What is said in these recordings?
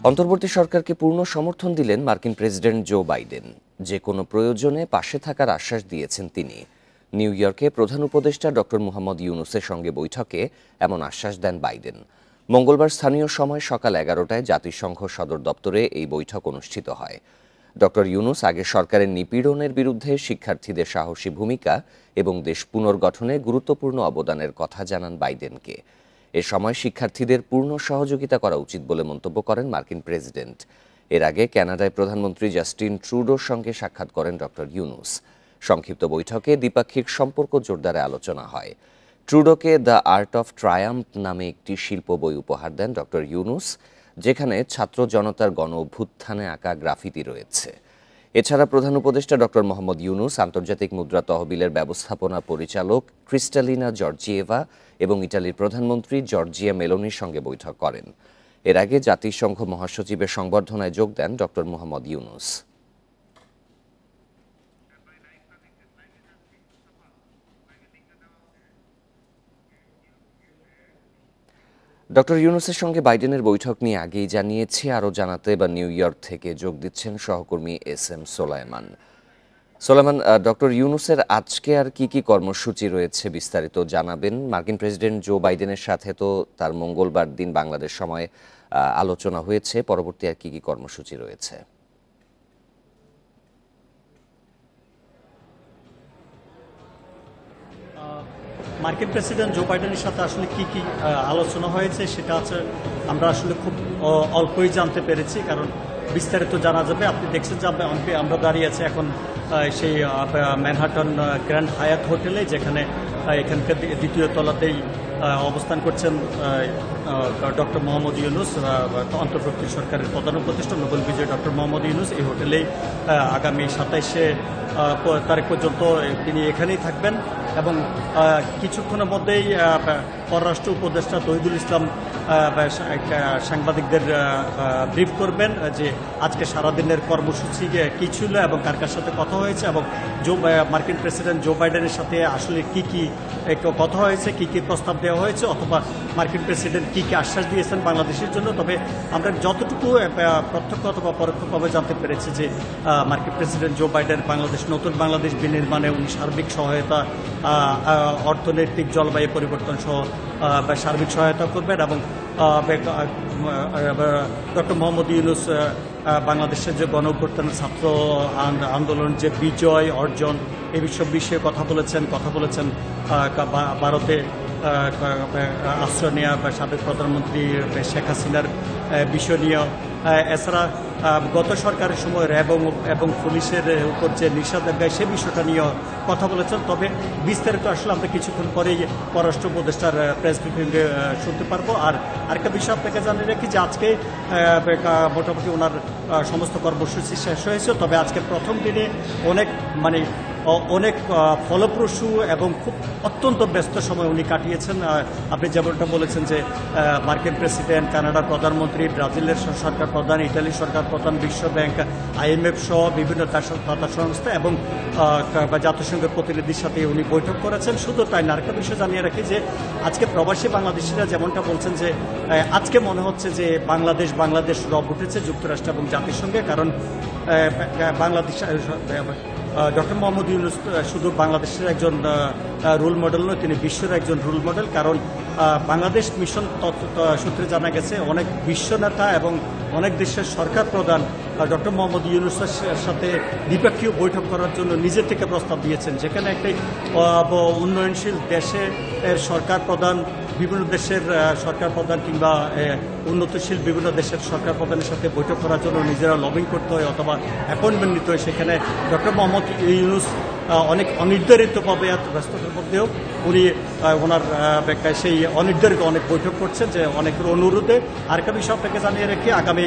অন্তর্বর্তী সরকারকে পূর্ণ সমর্থন দিলেন মার্কিন প্রেসিডেন্ট জো বাইডেন। যে কোনো প্রয়োজনে পাশে থাকার আশ্বাস দিয়েছেন তিনি। নিউ ইয়র্কে প্রধান উপদেষ্টা ডক্টর মুহাম্মদ ইউনুসের সঙ্গে বৈঠকে এমন আশ্বাস দেন বাইডেন। মঙ্গলবার স্থানীয় সময় সকাল 11টায় জাতিসংঘ সদর দপ্তরে এই বৈঠক অনুষ্ঠিত হয়। ডক্টর ইউনুস আগে সরকারের নিপীড়নের বিরুদ্ধে শিক্ষার্থীদের সাহসী ভূমিকা এবং দেশ পুনর্গঠনে গুরুত্বপূর্ণ অবদানের কথা জানান বাইডেনকে। এ সময় শিক্ষার্থীদের পূর্ণ সহযোগিতা করা উচিত বলে মন্তব্য করেন মার্কিন প্রেসিডেন্ট। এর আগে কানাডায় প্রধানমন্ত্রী জাস্টিন ট্রুডোর সঙ্গে সাক্ষাৎ করেন ডক্টর ইউনুস। সংক্ষিপ্ত বৈঠকে দ্বিপাক্ষিক সম্পর্ক জোরদারে আলোচনা হয়। ট্রুডোকে দ্য আর্ট অফ ট্রায়াম্প নামে একটি শিল্প বই উপহার দেন ডক্টর ইউনুস, যেখানে ছাত্র জনতার গণ অভ্যুত্থানে আঁকা গ্রাফিতি রয়েছে। এছাড়া প্রধান উপদেষ্টা ডক্টর মোহাম্মদ ইউনুস আন্তর্জাতিক মুদ্রা তহবিলের ব্যবস্থাপনা পরিচালক ক্রিস্টালিনা জর্জিয়েভা এবং ইটালির প্রধানমন্ত্রী জর্জিয়া মেলোনির সঙ্গে বৈঠক করেন। এর আগে জাতিসংঘ মহাসচিবের সংবর্ধনায় যোগ দেন ডক্টর মোহাম্মদ ইউনুস। ডক্টর ইউনুসের সঙ্গে বাইডেনের বৈঠক নিয়ে আগেই জানিয়েছি, আরও জানাতে বা নিউ ইয়র্ক থেকে যোগ দিচ্ছেন সহকর্মী এস সোলায়মান। ডক্টর ইউনুসের আজকে আর কি কর্মসূচি রয়েছে বিস্তারিত জানাবেন। মার্কিন প্রেসিডেন্ট জো বাইডেনের সাথে তো তার মঙ্গলবার দিন বাংলাদেশ সময় আলোচনা হয়েছে, পরবর্তী আর কি কর্মসূচি রয়েছে? মার্কিন প্রেসিডেন্ট জো বাইডেনের সাথে আসলে কি আলোচনা হয়েছে সেটা আছে আমরা আসলে খুব অল্পই জানতে পেরেছি, কারণ বিস্তারিত জানা যাবে। আপনি দেখছেন যে আমরা দাঁড়িয়ে আছি এখন সেই ম্যানহাটন গ্র্যান্ড হায়াত হোটেলে, যেখানে এখানকার দ্বিতীয় তলাতেই অবস্থান করছেন ডক্টর মোহাম্মদ ইউনুস, অন্তর্বর্তী সরকারের প্রধান উপদেষ্টা নোবেল বিজয়ী ডক্টর মোহাম্মদ ইউনুস। এই হোটেলেই আগামী 27শে তারিখ পর্যন্ত তিনি এখানেই থাকবেন এবং কিছুক্ষণের মধ্যেই পররাষ্ট্র উপদেষ্টা তহিদুল ইসলাম সাংবাদিকদের ব্রিফ করবেন যে আজকে সারাদিনের কর্মসূচি কী ছিল এবং কার কার সাথে কথা হয়েছে এবং মার্কিন প্রেসিডেন্ট জো বাইডেনের সাথে আসলে কি কথা হয়েছে, কি প্রস্তাব দেওয়া হয়েছে, অথবা মার্কিন প্রেসিডেন্ট কি আশ্বাস দিয়েছেন বাংলাদেশের জন্য। তবে আমরা যতটুকু প্রত্যক্ষ অথবা পরোক্ষভাবে জানতে পেরেছি যে মার্কিন প্রেসিডেন্ট জো বাইডেন নতুন বাংলাদেশ বিনির্মাণে উনি সার্বিক সহায়তা, অর্থনৈতিক জলবায়ু পরিবর্তন সহ সার্বিক সহায়তা করবেন এবং ডক্টর মোহাম্মদ ইউনুস বাংলাদেশের যে গণ অভ্যুত্থানের ছাত্র আন্দোলনের যে বিজয় অর্জন এই সব বিষয়ে কথা বলেছেন ভারতে আশ্রয় নেওয়া বা সাবেক প্রধানমন্ত্রী শেখ হাসিনার বিষয় নিয়ে। এছাড়া গত সরকারের সময় র্যাব এবং পুলিশের উপর যে নিষেধাজ্ঞা সে বিষয়টা নিয়ে কথা বলেছেন। তবে বিস্তারিত আসলে আমরা কিছুক্ষণ পরেই পররাষ্ট্র উপদেষ্টার প্রেস ব্রিফিংয়ে শুনতে পারবো। আর আরেকটা বিষয় আপনাকে জানিয়ে রাখি যে আজকে মোটামুটি ওনার সমস্ত কর্মসূচি শেষ হয়েছে, তবে আজকের প্রথম দিনে অনেক ফলপ্রসূ এবং খুব অত্যন্ত ব্যস্ত সময় উনি কাটিয়েছেন। আপনি যেমনটা বলেছেন যে মার্কিন প্রেসিডেন্ট, কানাডার প্রধানমন্ত্রী, ব্রাজিলের সরকার প্রধান, ইটালির সরকার প্রধান, বিশ্ব ব্যাংক, IMF সহ বিভিন্ন দাতা সংস্থা এবং জাতিসংঘের প্রতিনিধির সাথে উনি বৈঠক করেছেন। শুধু তাই না, আরেকটা বিষয় জানিয়ে রাখি যে আজকে প্রবাসী বাংলাদেশিরা যেমনটা বলছেন যে আজকে মনে হচ্ছে যে বাংলাদেশ রব উঠেছে যুক্তরাষ্ট্র এবং জাতিসংঘে, কারণ বাংলাদেশ ডক্টর মোহাম্মদ ইউনুস শুধু বাংলাদেশের একজন রোল মডেল নয়, তিনি বিশ্বের একজন রোল মডেল। কারণ বাংলাদেশ মিশন সূত্রে জানা গেছে অনেক বিশ্ব নেতা এবং অনেক দেশের সরকার প্রধান ডক্টর মোহাম্মদ ইউনুসের সাথে দ্বিপাক্ষিক বৈঠক করার জন্য নিজে থেকে প্রস্তাব দিয়েছেন, যেখানে একটি উন্নয়নশীল দেশের সরকার প্রধান, বিভিন্ন দেশের সরকার প্রধান কিংবা উন্নতশীল বিভিন্ন দেশের সরকার প্রধানের সাথে বৈঠক করার জন্য নিজেরা লবিং করতে হয় অথবা অ্যাপয়েন্টমেন্ট নিতে হয়। সেখানে ডক্টর মোহাম্মদ ইউনুস অনেক অনির্ধারিতভাবে ব্যস্ততার মধ্যেও উনি ওনার সেই অনির্ধারিত অনেক বৈঠক করছেন, যে অনেকের অনুরোধে। আরেকটা বিষয় আপনাকে জানিয়ে রেখে আগামী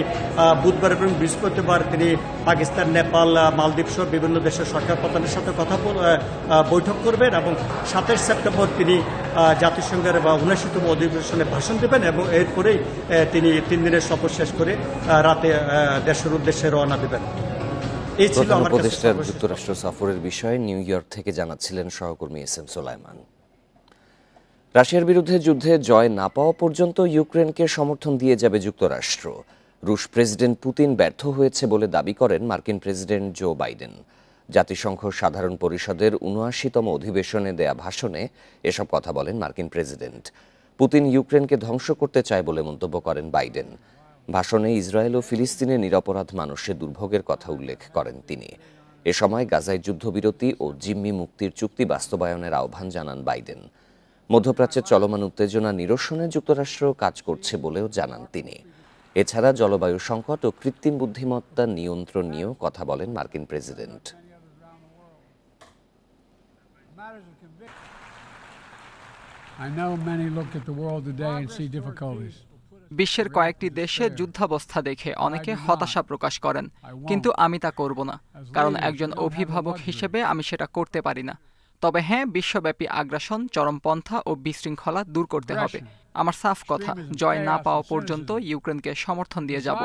বুধবার এবং বৃহস্পতিবার তিনি পাকিস্তান, নেপাল, মালদ্বীপ সহ বিভিন্ন দেশের সরকার প্রধানের সাথে বৈঠক করবেন এবং 27 সেপ্টেম্বর তিনি জাতিসংঘের 79তম অধিবেশনে ভাষণ দেবেন এবং এরপরেই তিনি 3 দিনের সফর শেষ করে রাতে দেশের উদ্দেশ্যে রওনা দেবেন। এই ছিল আমার উপদেষ্টার যুক্তরাষ্ট্র সফরের বিষয়ে নিউ ইয়র্ক থেকে জানাচ্ছিলেন সহকর্মী এস সোলায়মান। রাশিয়ার বিরুদ্ধে যুদ্ধে জয় না পাওয়া পর্যন্ত ইউক্রেনকে সমর্থন দিয়ে যাবে যুক্তরাষ্ট্র। রুশ প্রেসিডেন্ট পুতিন ব্যর্থ হয়েছে বলে দাবি করেন মার্কিন প্রেসিডেন্ট জো বাইডেন। জাতিসংঘ সাধারণ পরিষদের ৭৯তম অধিবেশনে দেয়া ভাষণে এসব কথা বলেন মার্কিন প্রেসিডেন্ট। পুতিন ইউক্রেনকে ধ্বংস করতে চায় বলে মন্তব্য করেন বাইডেন। ভাষণে ইসরায়েল ও ফিলিস্তিনের নিরপরাধ মানুষের দুর্ভোগের কথা উল্লেখ করেন তিনি। এ সময় গাজায় যুদ্ধবিরতি ও জিম্মি মুক্তির চুক্তি বাস্তবায়নের আহ্বান জানান বাইডেন। মধ্যপ্রাচ্যের চলমান উত্তেজনা নিরসনে যুক্তরাষ্ট্র কাজ করছে বলেও জানান তিনি। এছাড়া জলবায়ু সংকট ও কৃত্রিম বুদ্ধিমত্তা নিয়ন্ত্রণ নিয়েও কথা বলেন মার্কিন president. I know many look at the world today and see difficulties. বিশ্বের কয়েকটি দেশে যুদ্ধাবস্থা দেখে অনেকে হতাশা প্রকাশ করেন, কিন্তু আমি তা করব না, কারণ একজন অভিভাবক হিসেবে আমি সেটা করতে পারি না। তবে হ্যাঁ, বিশ্বব্যাপী আগ্রাসন, চরমপন্থা ও বিশৃঙ্খলা দূর করতে হবে। আমার সাফ কথা, জয় না পাওয়া পর্যন্ত ইউক্রেনকে সমর্থন দিয়ে যাব।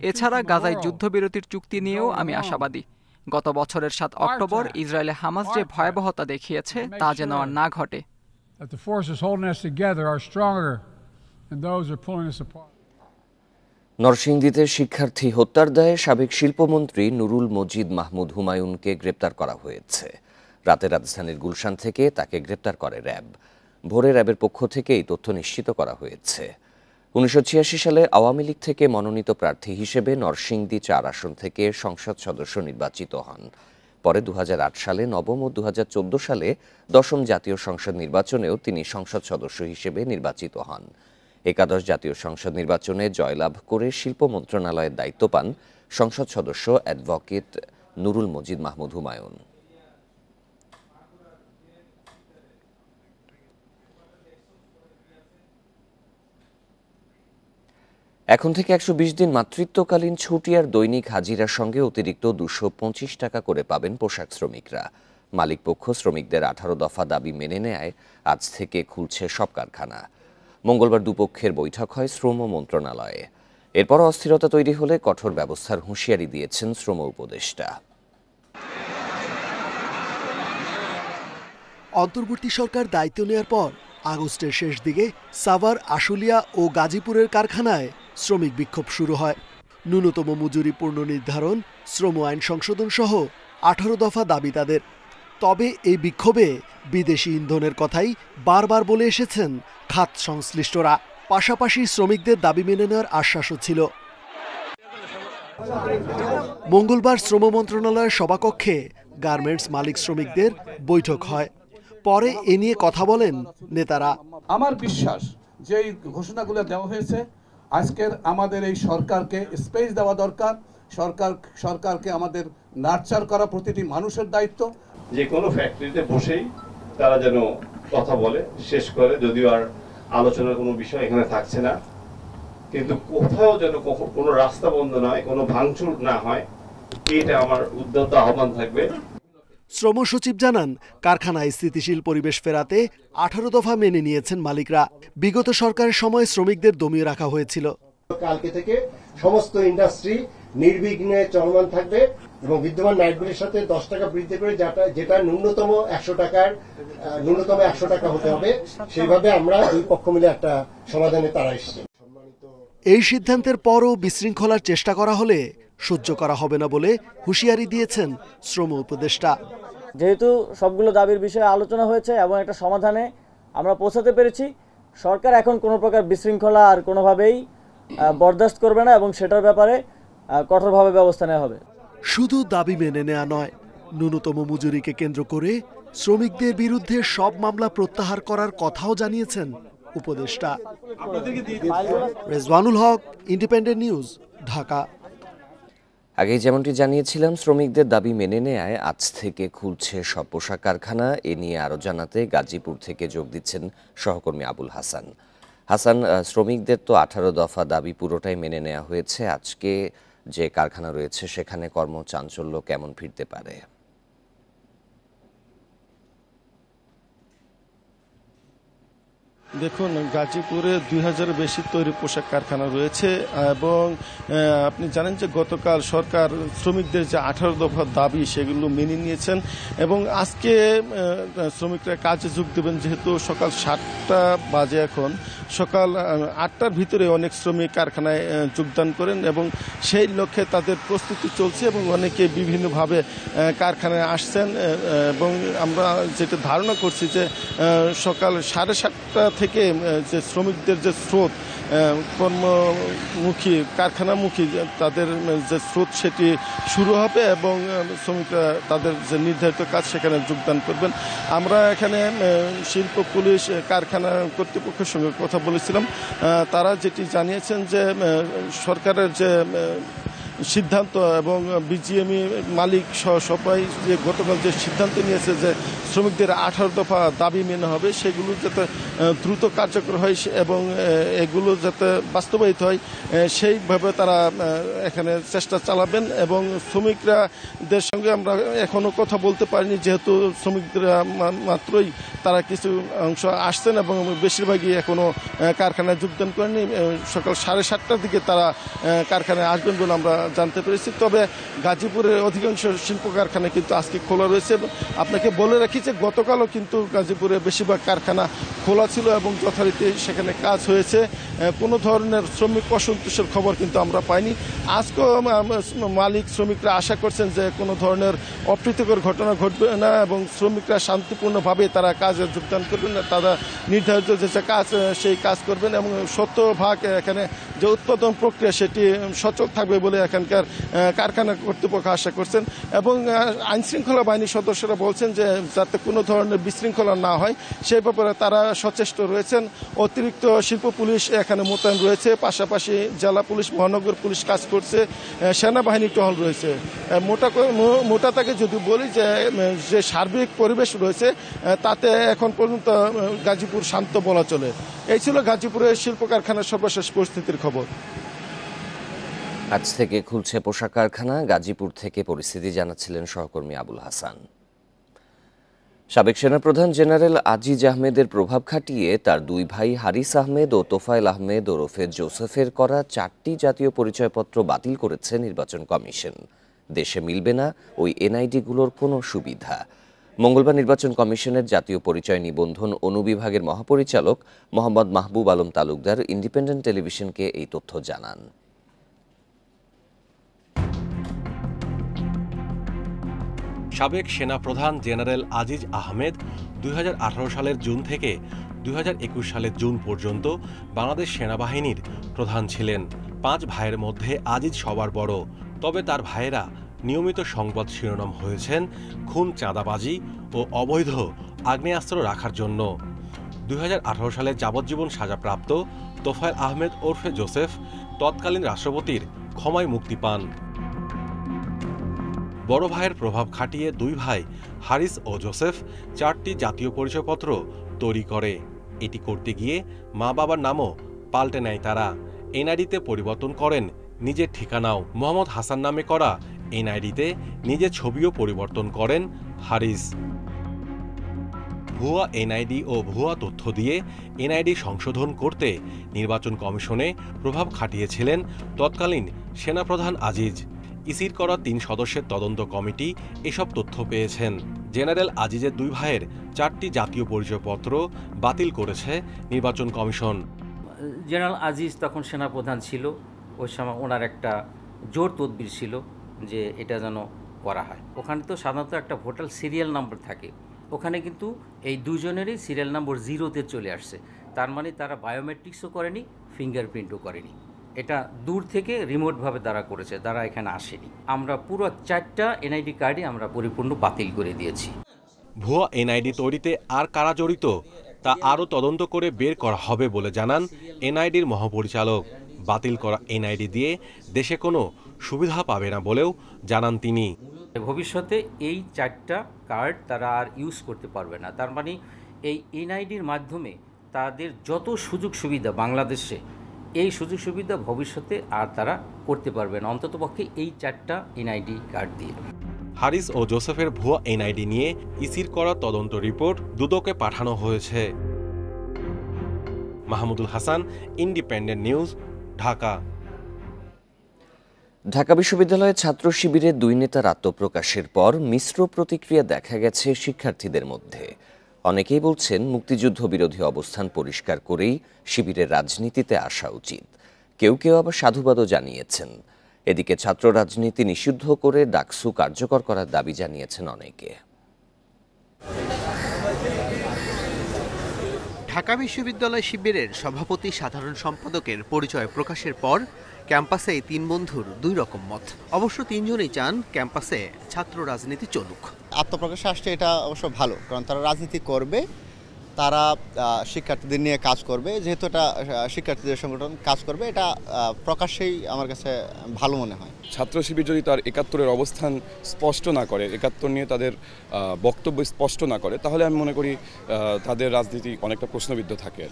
এছাড়া গাজায় যুদ্ধবিরতির চুক্তি নিয়েও আমি আশাবাদী। গত বছরের ৭ অক্টোবর ইসরায়েলে হামাস যে ভয়াবহতা দেখিয়েছে তা যেন আর না ঘটে। That the forces holding us together are stronger than those who are pulling us apart. নরসিংদীতে শিক্ষার্থী হত্যার দায়ে সাবেক শিল্পমন্ত্রী নুরুল মজিদ মাহমুদ হুমায়ুনকে গ্রেপ্তার করা হয়েছে। রাতে রাজধানীর গুলশান থেকে তাকে গ্রেপ্তার করে র্যাব। ভোরে র্যাবের পক্ষ থেকে এই তথ্য নিশ্চিত করা হয়েছে। ১৯৮৬ সালে আওয়ামী লীগ থেকে মনোনীত প্রার্থী হিসেবে নরসিংদী ৪ আসন থেকে সংসদ সদস্য নির্বাচিত হন। পরে ২০০৮ সালে নবম ও ২০১৪ সালে ১০ম জাতীয় সংসদ নির্বাচনেও তিনি সংসদ সদস্য হিসেবে নির্বাচিত হন। একাদশ জাতীয় সংসদ নির্বাচনে জয়লাভ করে শিল্প মন্ত্রণালয়ের দায়িত্ব পান সংসদ সদস্য অ্যাডভোকেট নুরুল মজিদ মাহমুদ হুমায়ুন। এখন থেকে ১২০ দিন মাতৃত্বকালীন ছুটি আর দৈনিক হাজিরার সঙ্গে অতিরিক্ত ২২৫ টাকা করে পাবেন পোশাক শ্রমিকরা। মালিকপক্ষ শ্রমিকদের ১৮ দফা দাবি মেনে নেয় আজ থেকে খুলছে সব কারখানা। মঙ্গলবার দুপক্ষের বৈঠক হয় শ্রম মন্ত্রণালয়ে। এরপর অস্থিরতা তৈরি হলে কঠোর ব্যবস্থার হুঁশিয়ারি দিয়েছেন শ্রম উপদেষ্টা। অন্তর্বর্তী সরকার দায়িত্ব নেয়ার পর আগস্টের শেষ দিকে সাভার, আশুলিয়া ও গাজীপুরের কারখানায় শ্রমিক বিক্ষোভ শুরু হয়। ন্যূনতম মজুরি পুনর্নির্ধারণ, শ্রম আইন সংশোধন সহ ১৮ দফা দাবি তাদের। তবে এই বিক্ষোভে বিদেশি ইন্ধনের কথাই বারবার বলে এসেছেন খাত সংশ্লিষ্টরা। পাশাপাশি শ্রমিকদের দাবি মেনে নেওয়ার আশ্বাসও ছিল। মঙ্গলবার শ্রম মন্ত্রণালয়ের সভাকক্ষে গার্মেন্টস মালিক শ্রমিকদের বৈঠক হয়। পরে এ নিয়ে কথা বলেন নেতারা। আমার বিশ্বাস যে এই ঘোষণাগুলো দেওয়া হয়েছে, আজকের আমাদের এই সরকারকে স্পেস দেওয়া দরকার। সরকারকে আমাদের নার্চার করা প্রতিটি মানুষের দায়িত্ব। যে কোনো ফ্যাক্টরিতে বসেই তারা যেন কথা বলে শেষ করে, যদিও আর আলোচনার কোনো বিষয় এখানে থাকছে না, কিন্তু কোথাও যেন কোনো রাস্তা বন্ধ না হয়, কোনো ভাঙচুর না হয়, এটা আমার উদ্যত আহ্বান থাকবে। শ্রম সচিব জানান, কারখানায় স্থিতিশীল পরিবেশ ফেরাতে ১৮ দফা মেনে নিয়েছেন মালিকরা। বিগত সরকারের সময় শ্রমিকদের দমিয়ে রাখা হয়েছিল। কালকে থেকে সমস্ত ইন্ডাস্ট্রি নির্বিঘ্নে চলমান থাকবে এবং বিদ্যমান নাইটগুলির সাথে ১০ টাকা বৃদ্ধি করে যেটা ন্যূনতম ১০০ টাকা হতে হবে, সেইভাবে আমরা দুই পক্ষ মিলে একটা সমাধানে তারা এসেছি। এই সিদ্ধান্তের পরও বিশৃঙ্খলার চেষ্টা করা হলে সহ্য করা হবে না বলে হুঁশিয়ারি দিয়েছেন শ্রম উপদেষ্টা। যেহেতু সবগুলো দাবির বিষয়ে আলোচনা হয়েছে এবং একটা সমাধানে আমরা পৌঁছাতে পেরেছি, সরকার এখন কোনো প্রকার বিশৃঙ্খলা আর কোনোভাবেই বরদাস্ত করবে না এবং সেটার ব্যাপারে কঠোরভাবে ব্যবস্থা নেওয়া হবে। শুধু দাবি মেনে নেওয়া নয়, ন্যূনতম মজুরিকে কেন্দ্র করে শ্রমিকদের বিরুদ্ধে সব মামলা প্রত্যাহার করার কথাও জানিয়েছেন উপদেষ্টা। রেজওয়ানুল হক, ইন্ডিপেন্ডেন্ট নিউজ, ঢাকা। আগেই যেমনটি জানিয়েছিলাম, শ্রমিকদের দাবি মেনে নেয় আজ থেকে খুলছে সব পোশাক কারখানা। এ নিয়ে আরও জানাতে গাজীপুর থেকে যোগ দিচ্ছেন সহকর্মী আবুল হাসান। শ্রমিকদের তো ১৮ দফা দাবি পুরোটাই মেনে নেওয়া হয়েছে। আজকে যে কারখানা রয়েছে সেখানে কর্মচাঞ্চল্য কেমন ফিরতে পারে? দেখুন, গাজীপুরে 2000-এর বেশি তৈরি পোশাক কারখানা রয়েছে এবং আপনি জানেন যে গতকাল সরকার শ্রমিকদের যে 18 দফা দাবি সেগুলো মেনে নিয়েছেন এবং আজকে শ্রমিকরা কাজে যোগ দেবেন। যেহেতু সকাল 7টা বাজে, এখন সকাল 8টার ভিতরে অনেক শ্রমিক কারখানায় যোগদান করেন এবং সেই লক্ষ্যে তাদের প্রস্তুতি চলছে এবং অনেকে বিভিন্নভাবে কারখানায় আসছেন এবং আমরা যেটা ধারণা করছি যে সকাল 7:30টা থেকে যে শ্রমিকদের যে স্রোত, কর্মমুখী কারখানামুখী তাদের যে স্রোত সেটি শুরু হবে এবং শ্রমিকরা তাদের যে নির্ধারিত কাজ সেখানে যোগদান করবেন। আমরা এখানে শিল্প পুলিশ কারখানা কর্তৃপক্ষের সঙ্গে কথা বলেছিলাম। তারা যেটি জানিয়েছেন যে সরকারের যে সিদ্ধান্ত এবং বিজিএমই মালিক সহ সবাই যে গতকাল যে সিদ্ধান্ত নিয়েছে যে শ্রমিকদের 18 দফা দাবি মেনে হবে, সেগুলো যাতে দ্রুত কার্যকর হয় এবং এগুলো যাতে বাস্তবায়িত হয় সেইভাবে তারা এখানে চেষ্টা চালাবেন। এবং শ্রমিকদের সঙ্গে আমরা এখনও কথা বলতে পারিনি, যেহেতু শ্রমিকরা মাত্রই তারা কিছু অংশ আসছেন এবং বেশিরভাগই এখনও কারখানায় যোগদান করেনি। সকাল 7:30টার দিকে তারা কারখানায় আসবেন বলে আমরা জানতে পেরেছি। তবে গাজীপুরের অধিকাংশ শিল্প কারখানা কিন্তু আজকে খোলা রয়েছে। আপনাকে বলে রাখি যে গতকালও কিন্তু গাজীপুরে বেশিরভাগ কারখানা খোলা ছিল এবং যথারীতি সেখানে কাজ হয়েছে। কোনো ধরনের শ্রমিক অসন্তোষের খবর কিন্তু আমরা পাইনি। আজকেও মালিক শ্রমিকরা আশা করছেন যে কোনো ধরনের অপ্রীতিকর ঘটনা ঘটবে না এবং শ্রমিকরা শান্তিপূর্ণভাবে তারা কাজে যোগদান করবেন, তারা নির্ধারিত যে কাজ সেই কাজ করবেন এবং শতভাগ এখানে যে উৎপাদন প্রক্রিয়া সেটি সচল থাকবে বলে এখানকার কারখানা কর্তৃপক্ষ আশা করছেন। এবং আইনশৃঙ্খলা বাহিনীর সদস্যরা বলছেন যে যাতে কোনো ধরনের বিশৃঙ্খলা না হয় সেই ব্যাপারে তারা সচেষ্ট রয়েছেন। অতিরিক্ত শিল্প পুলিশ এখানে মোতায়েন রয়েছে, পাশাপাশি জেলা পুলিশ, মহানগর পুলিশ কাজ করছে, সেনাবাহিনী টহল রয়েছে। মোটা তাকে যদি বলি যে সার্বিক পরিবেশ রয়েছে তাতে এখন পর্যন্ত গাজীপুর শান্ত বলা চলে। এই ছিল গাজীপুরের শিল্প কারখানার সর্বশেষ পরিস্থিতির খবর। আজ থেকে খুলছে পোশাক কারখানা। গাজীপুর থেকে পরিস্থিতি জানাচ্ছিলেন সহকর্মী আবুল হাসান। সাবেক সেনাপ্রধান জেনারেল আজিজ আহমেদের প্রভাব খাটিয়ে তার দুই ভাই হারিস আহমেদ ও তোফায়েল আহমেদ ওরফে জোসেফের করা 4টি জাতীয় পরিচয়পত্র বাতিল করেছে নির্বাচন কমিশন। দেশে মিলবে না ওই এনআইডিগুলোর কোনো সুবিধা। মঙ্গলবার নির্বাচন কমিশনের জাতীয় পরিচয় নিবন্ধন অনুবিভাগের মহাপরিচালক মোহাম্মদ মাহবুব আলম তালুকদার ইন্ডিপেন্ডেন্ট টেলিভিশনকে এই তথ্য জানান। সাবেক সেনাপ্রধান জেনারেল আজিজ আহমেদ 2018 সালের জুন থেকে 2021 সালের জুন পর্যন্ত বাংলাদেশ সেনাবাহিনীর প্রধান ছিলেন। 5 ভাইয়ের মধ্যে আজিজ সবার বড়। তবে তার ভাইয়েরা নিয়মিত সংবাদ শিরোনাম হয়েছেন খুন, চাঁদাবাজি ও অবৈধ আগ্নেয়াস্ত্র রাখার জন্য। 2018 সালে যাবজ্জীবন সাজাপ্রাপ্ত তোফায়েল আহমেদ ওরফে জোসেফ তৎকালীন রাষ্ট্রপতির ক্ষমায় মুক্তি পান। বড় ভাইয়ের প্রভাব খাটিয়ে দুই ভাই হারিস ও জোসেফ 4টি জাতীয় পরিচয়পত্র তৈরি করে। এটি করতে গিয়ে মা বাবার নামও পাল্টে নেয় তারা। এনআইডিতে পরিবর্তন করেন নিজের ঠিকানাও। মোহাম্মদ হাসান নামে করা এনআইডিতে নিজের ছবিও পরিবর্তন করেন হারিস। ভুয়া এনআইডি ও ভুয়া তথ্য দিয়ে এনআইডি সংশোধন করতে নির্বাচন কমিশনে প্রভাব খাটিয়েছিলেন তৎকালীন সেনাপ্রধান আজিজ। ইসির করা 3 সদস্যের তদন্ত কমিটি এসব তথ্য পেয়েছেন। জেনারেল আজিজের দুই ভাইয়ের 4টি জাতীয় পরিচয়পত্র বাতিল করেছে নির্বাচন কমিশন। জেনারেল আজিজ তখন সেনাপ্রধান ছিল, ওই সময় ওনার একটা জোর তদবির ছিল যে এটা যেন করা হয়। ওখানে তো সাধারণত একটা ভোটার সিরিয়াল নাম্বার থাকে, ওখানে কিন্তু এই দুজনেরই সিরিয়াল নম্বর 0-তে চলে আসছে। তার মানে তারা বায়োমেট্রিক্সও করেনি, ফিঙ্গারপ্রিন্টও করেনি। এটা দূর থেকে রিমোটভাবে তারা করেছে, তারা এখানে আসেনি। আমরা পুরো 4টা এনআইডি কার্ডই আমরা পরিপূর্ণ বাতিল করে দিয়েছি। ভুয়া এনআইডি তৈরিতে আর কারা জড়িত তা আরও তদন্ত করে বের করা হবে বলে জানান এনআইডির মহাপরিচালক। বাতিল করা এনআইডি দিয়ে দেশে কোনো সুবিধা পাবে না বলেও জানান তিনি। ভবিষ্যতে এই 4টা কার্ড তারা আর ইউজ করতে পারবে না। তার মানে এই এনআইডির মাধ্যমে তাদের যত সুযোগ সুবিধা বাংলাদেশে, এই সুযোগ সুবিধা ভবিষ্যতে আর তারা করতে পারবে না, অন্ততপক্ষে এই 4টা এনআইডি কার্ড দিয়ে। হারিস ও জোসেফের ভুয়া এনআইডি নিয়ে ইসির করা তদন্ত রিপোর্ট দুদকে পাঠানো হয়েছে। Mahmudul Hasan, Independent news, Dhaka. ঢাকা বিশ্ববিদ্যালয়ে ছাত্র শিবিরের 2 নেতার আত্মপ্রকাশের পর মিশ্র প্রতিক্রিয়া দেখা গেছে শিক্ষার্থীদের মধ্যে। অনেকেই বলছেন মুক্তিযুদ্ধ বিরোধী অবস্থান পরিষ্কার করেই শিবিরের রাজনীতিতে আসা উচিত। কেউ কেউ আবার সাধুবাদও জানিয়েছেন। এদিকে ছাত্র রাজনীতি নিষিদ্ধ করে ডাকসু কার্যকর করার দাবি জানিয়েছেন অনেকে। ঢাকা বিশ্ববিদ্যালয় শিবিরের সভাপতি সাধারণ সম্পাদকের পরিচয় প্রকাশের পর ক্যাম্পাসে 3 বন্ধুর 2 রকম মত। অবশ্য 3 জনই চান ক্যাম্পাসে ছাত্র রাজনীতি চলুক। আত্মপ্রকাশ আসছে, এটা অবশ্য ভালো, কারণ তারা রাজনীতি করবে, তারা শিক্ষার্থীদের নিয়ে কাজ করবে। যেহেতু এটা শিক্ষার্থীদের সংগঠন কাজ করবে, এটা প্রকাশ্যেই আমার কাছে ভালো মনে হয়। ছাত্র শিবির যদি তার 71-এর অবস্থান স্পষ্ট না করে, 71 নিয়ে তাদের বক্তব্য স্পষ্ট না করে, তাহলে আমি মনে করি তাদের রাজনীতি অনেকটা প্রশ্নবিদ্ধ থাকে।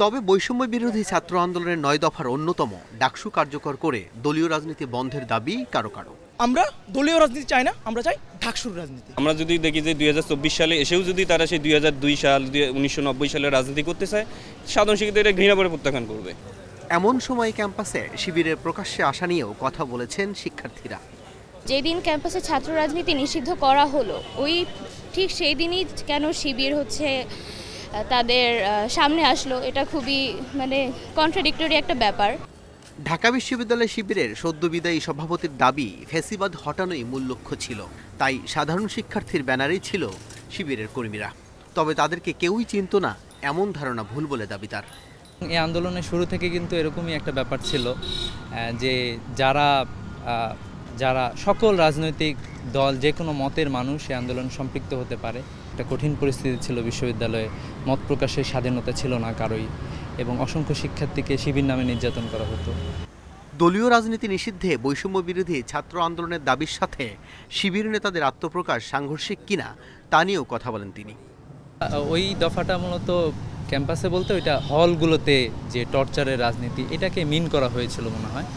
তবে বৈষম্য বিরোধী ছাত্র আন্দোলনের 9 দফার অন্যতম ডাকসু কার্যকর করে দলীয় রাজনীতি বন্ধের দাবি কারো কারো। আমরা দলীয় রাজনীতি চাই না, আমরা চাই ডাকসুর রাজনীতি। আমরা যদি দেখি যে 2024 সালে এসেও যদি তারা সেই 2002 সাল 1990 সালের রাজনীতি করতে চায়, সাধারণ শিক্ষার্থীরা ঘৃণা করে প্রত্যাখ্যান করবে। এমন সময় ক্যাম্পাসে শিবিরের প্রকাশ্যে আসা নিয়েও কথা বলেছেন শিক্ষার্থীরা। যেদিন ক্যাম্পাসে ছাত্র রাজনীতি নিষিদ্ধ করা হলো, ওই ঠিক সেই দিনই কেন শিবির তাদের সামনে আসলো, এটা খুবই কন্ট্রাডিক্টরি একটা ব্যাপার। ঢাকা বিশ্ববিদ্যালয় শিবিরের সদ্য বিদায়ী সভাপতির দাবি ফ্যাসিবাদ হটানোই মূল লক্ষ্য ছিল, তাই সাধারণ শিক্ষার্থীর ব্যানারেই ছিল শিবিরের কর্মীরা। তবে তাদেরকে কেউই চিনত না, এমন ধারণা ভুল বলে দাবি তার। এই আন্দোলনের শুরু থেকে কিন্তু এরকমই একটা ব্যাপার ছিল যে যারা সকল রাজনৈতিক দল, যে কোনো মতের মানুষ এই আন্দোলন সম্পৃক্ত হতে পারে। একটা কঠিন পরিস্থিতি ছিল বিশ্ববিদ্যালয়ে, মত প্রকাশের স্বাধীনতা ছিল না কারোই, এবং অসংখ্য শিক্ষার্থীকে শিবির নামে নির্যাতন করা হতো। দলীয় রাজনীতি নিষিদ্ধে বৈষম্য বিরোধী ছাত্র আন্দোলনের দাবির সাথে শিবির নেতাদের আত্মপ্রকাশ সাংঘর্ষিক কিনা তা নিয়েও কথা বলেন তিনি। ওই দফাটা মূলত ক্যাম্পাসে বলতে ওইটা হলগুলোতে যে টর্চারের রাজনীতি, এটাকে মিন করা হয়েছিল মনে হয়,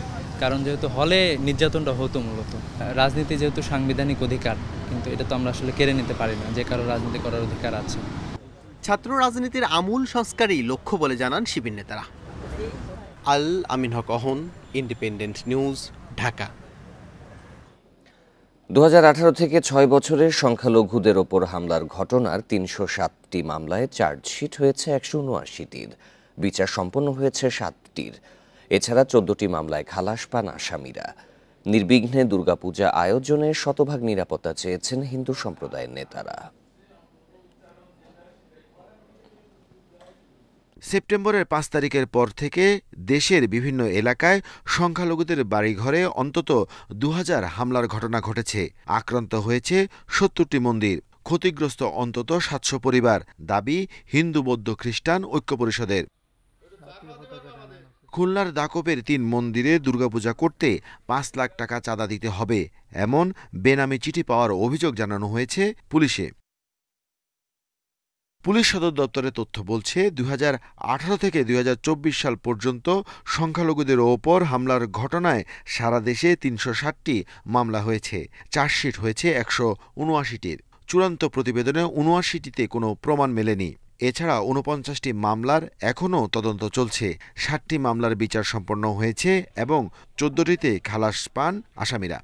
কারণ যেহেতু হলে নির্যাতনটা হতো মূলত। রাজনীতি যেহেতু সাংবিধানিক অধিকার, কিন্তু এটা তো আমরা আসলে কেড়ে নিতে পারি না, যে কারো রাজনীতি করার অধিকার আছে। ছাত্র রাজনীতির আমূল সংস্কারই লক্ষ্য বলে জানান শিবির নেতারা। আল আমিন হক অহন, ইন্ডিপেন্ডেন্ট নিউজ, ঢাকা। 2018 থেকে 6 বছরের সংখ্যালঘুদের ওপর হামলার ঘটনার 307টি মামলায় চার্জশিট হয়েছে 179টির, বিচার সম্পন্ন হয়েছে 7টির। এছাড়া 14টি মামলায় খালাস পান আসামিরা। নির্বিঘ্নে দুর্গাপূজা আয়োজনে শতভাগ নিরাপত্তা চেয়েছেন হিন্দু সম্প্রদায়ের নেতারা। সেপ্টেম্বরের 5 তারিখের পর থেকে দেশের বিভিন্ন এলাকায় সংখ্যালঘুদের বাড়িঘরে অন্তত 2000 হামলার ঘটনা ঘটেছে। আক্রান্ত হয়েছে 70টি মন্দির, ক্ষতিগ্রস্ত অন্তত 700 পরিবার, দাবি হিন্দু বৌদ্ধ খ্রিস্টান ঐক্য পরিষদের। খুলনার দাকপের 3 মন্দিরে দুর্গাপূজা করতে 5 লাখ টাকা চাঁদা দিতে হবে, এমন বেনামি চিঠি পাওয়ার অভিযোগ জানানো হয়েছে পুলিশে। পুলিশ সদর দপ্তরের তথ্য বলছে 2018 থেকে 2024 সাল পর্যন্ত সংখ্যালঘুদের ওপর হামলার ঘটনায় সারা দেশে 360টি মামলা হয়েছে। চার্জশিট হয়েছে 179টির। চূড়ান্ত প্রতিবেদনে 79টিতে কোনো প্রমাণ মেলেনি। এছাড়া 49টি মামলার এখনও তদন্ত চলছে। 60টি মামলার বিচার সম্পন্ন হয়েছে এবং 14টিতে খালাস পান আসামিরা।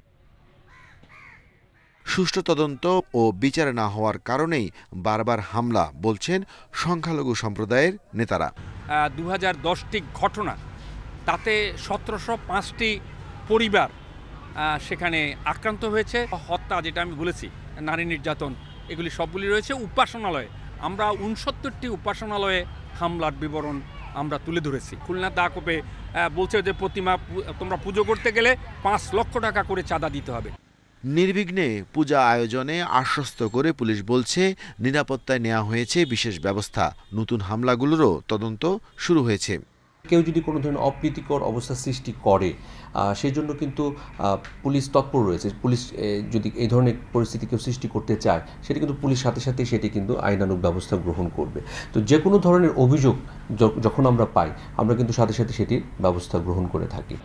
সুষ্ঠু তদন্ত ও বিচার না হওয়ার কারণেই বারবার হামলা, বলছেন সংখ্যালঘু সম্প্রদায়ের নেতারা। 2010টি ঘটনা, তাতে 1705টি পরিবার সেখানে আক্রান্ত হয়েছে। হত্যা, যেটা আমি বলেছি, নারী নির্যাতন, এগুলি সবগুলি রয়েছে। উপাসনালয়ে আমরা 69টি উপাসনালয়ে হামলার বিবরণ আমরা তুলে ধরেছি। খুলনা দাকপে বলছে যে প্রতিমা তোমরা পুজো করতে গেলে 5 লক্ষ টাকা করে চাঁদা দিতে হবে। নির্বিঘ্নে পূজা আয়োজনে আশ্বস্ত করে পুলিশ বলছে নিরাপত্তায় নেওয়া হয়েছে বিশেষ ব্যবস্থা। নতুন হামলাগুলোরও তদন্ত শুরু হয়েছে। কেউ যদি কোনো ধরনের অপ্রীতিকর অবস্থা সৃষ্টি করে, সেই জন্য কিন্তু পুলিশ তৎপর রয়েছে। পুলিশ যদি এই ধরনের পরিস্থিতি কেউ সৃষ্টি করতে চায়, সেটা কিন্তু পুলিশ সাথে সাথে সেটি কিন্তু আইনানুগ ব্যবস্থা গ্রহণ করবে। তো যে কোনো ধরনের অভিযোগ যখন আমরা পাই, আমরা কিন্তু সাথে সাথে সেটির ব্যবস্থা গ্রহণ করে থাকি।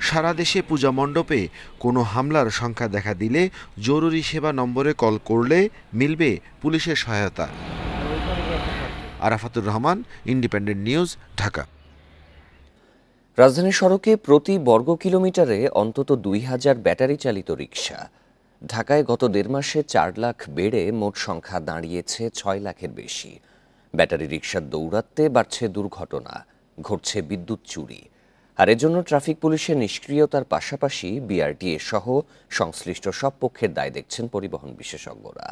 সারা দেশে পূজা মণ্ডপে কোনো হামলার সংখ্যা দেখা দিলে জরুরি সেবা নম্বরে কল করলে মিলবে পুলিশের সহায়তা। Arafatur Rahman, Independent news, Dhaka. রাজধানী সড়কে প্রতি বর্গ কিলোমিটারে অন্তত 2000 ব্যাটারি চালিত রিকশা। ঢাকায় গত 1.5 মাসে 4 লাখ বেড়ে মোট সংখ্যা দাঁড়িয়েছে 6 লাখের বেশি। ব্যাটারি রিকশার দৌরাত্মে বাড়ছে দুর্ঘটনা, ঘটছে বিদ্যুৎ চুরি। আর এজন্য ট্রাফিক পুলিশের নিষ্ক্রিয়তার পাশাপাশি বিআরটিএ সহ সংশ্লিষ্ট সব পক্ষের দায় দেখছেন পরিবহন বিশেষজ্ঞরা।